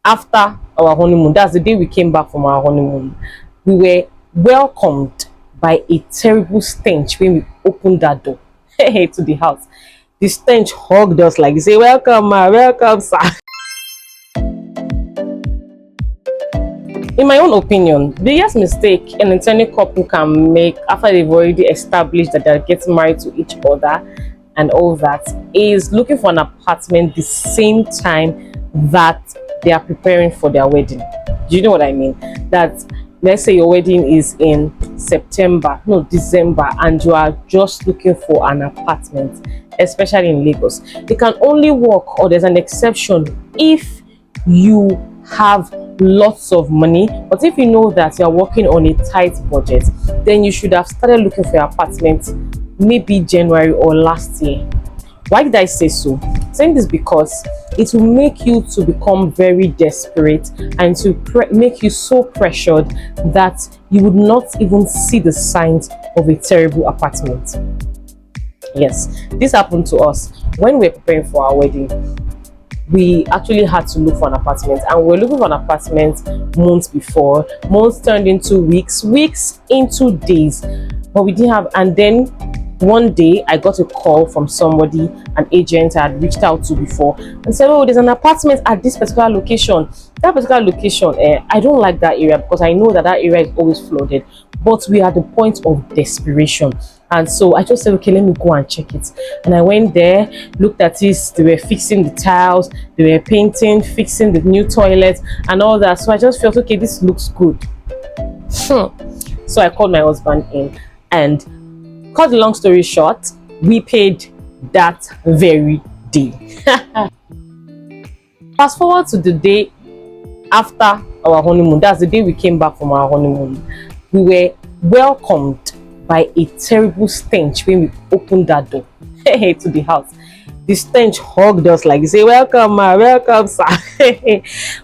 after our honeymoon, that's the day we came back from our honeymoon, we were welcomed by a terrible stench when we opened that door to the house. The stench hugged us like, say, welcome, ma, welcome, sir. In my own opinion, the biggest mistake an intending couple can make after they've already established that they're getting married to each other and all that is looking for an apartment the same time that they are preparing for their wedding. Do you know what I mean? That let's say your wedding is in December, and you are just looking for an apartment, especially in Lagos. It can only work, or there's an exception, if you have lots of money. But if you know that you're working on a tight budget, then you should have started looking for your apartment maybe January or last year. Why did I say so? I'm saying this because it will make you to become very desperate and to make you so pressured that you would not even see the signs of a terrible apartment. Yes, this happened to us when we were preparing for our wedding. We actually had to look for an apartment, and we were looking for an apartment months before. Months turned into weeks, weeks into days, but we didn't have. And then one day I got a call from somebody, an agent I had reached out to before, and said, oh, there's an apartment at this particular location. That particular location, I don't like that area because I know that area is always flooded. But we are at the point of desperation, and so I just said, okay, let me go and check it. And I went there, looked at it. They were fixing the tiles, they were painting, fixing the new toilet and all that. So I just felt, okay, this looks good. So I called my husband in, and cut the long story short, we paid that very day. Fast forward to the day after our honeymoon, that's the day we came back from our honeymoon. We were welcomed by a terrible stench when we opened that door to the house. The stench hugged us like, say, welcome, ma, welcome, sir.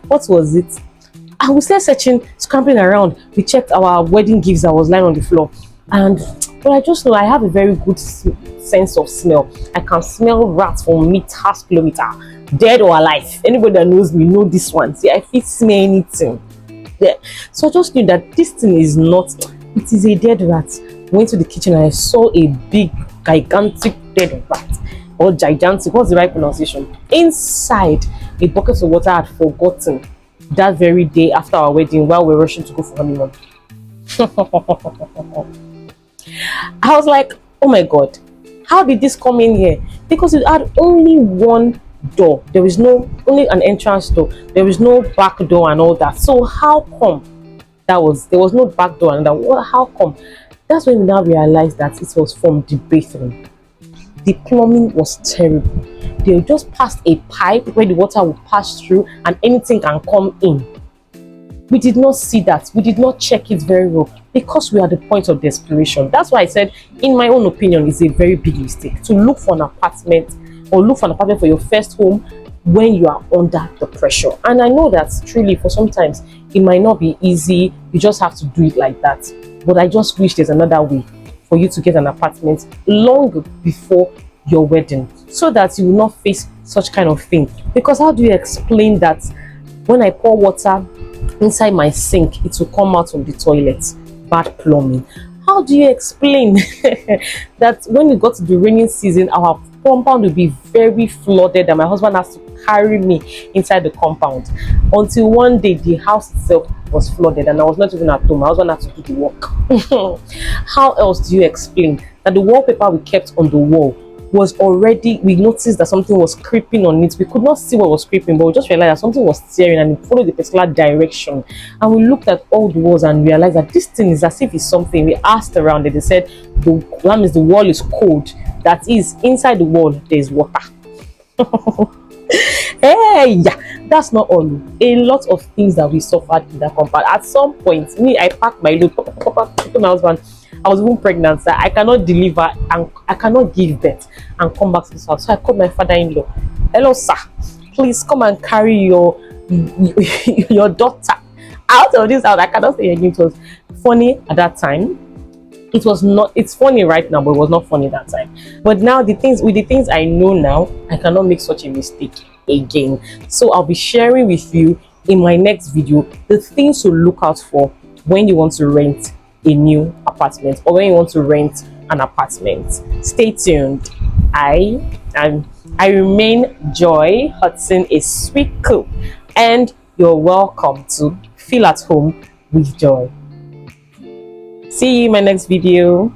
What was it? I was there searching, scrambling around. We checked our wedding gifts that was lying on the floor, and but I just know I have a very good sense of smell. I can smell rats from meters, kilometers, dead or alive. Anybody that knows me know this one. See, I fit smell anything. Yeah. So I just knew that this thing is not, it is a dead rat. Went to the kitchen and I saw a big, gigantic dead rat, or gigantic, what's the right pronunciation? Inside a bucket of water I had forgotten that very day after our wedding while we were rushing to go for honeymoon. I was like, oh my God, how did this come in here? Because it had only one door. There was only an entrance door. There was no back door and all that. So how come there was no back door and that? How come? That's when we now realized that it was from the bathroom. The plumbing was terrible. They just passed a pipe where the water will pass through and anything can come in. We did not see that. We did not check it very well because we are at the point of desperation. That's why I said, in my own opinion, it's a very big mistake to look for an apartment or look for an apartment for your first home when you are under the pressure. And I know that truly for sometimes it might not be easy. You just have to do it like that. But I just wish there's another way for you to get an apartment long before your wedding, so that you will not face such kind of thing. Because how do you explain that when I pour water inside my sink, it will come out of the toilet? Bad plumbing. How do you explain that when we got to the rainy season, our compound will be very flooded and my husband has to carry me inside the compound? Until one day the house itself was flooded and I was not even at home. My husband had to do the work. How else do you explain that the wallpaper we kept on the wall was already, we noticed that something was creeping on it. We could not see what was creeping, but we just realized that something was tearing and it followed the particular direction. And we looked at all the walls and realized that this thing is as if it's something. We asked around it. They said the wall is cold. That is, inside the wall there is water. Hey, yeah, that's not all. A lot of things that we suffered in that compound. At some point, I packed my load, to my husband. I was even pregnant, so I cannot deliver and I cannot give birth and come back to this house. So I called my father-in-law. Hello, sir. Please come and carry your daughter out of this house. I cannot say anything. It was funny at that time. It was not. It's funny right now, but it was not funny that time. But now with the things I know now, I cannot make such a mistake again. So I'll be sharing with you in my next video the things to look out for when you want to rent a new apartment or when you want to rent an apartment. Stay tuned. I remain Joy. HUDSON-ESUIKUP, and you're welcome to feel at home with Joy. See you in my next video.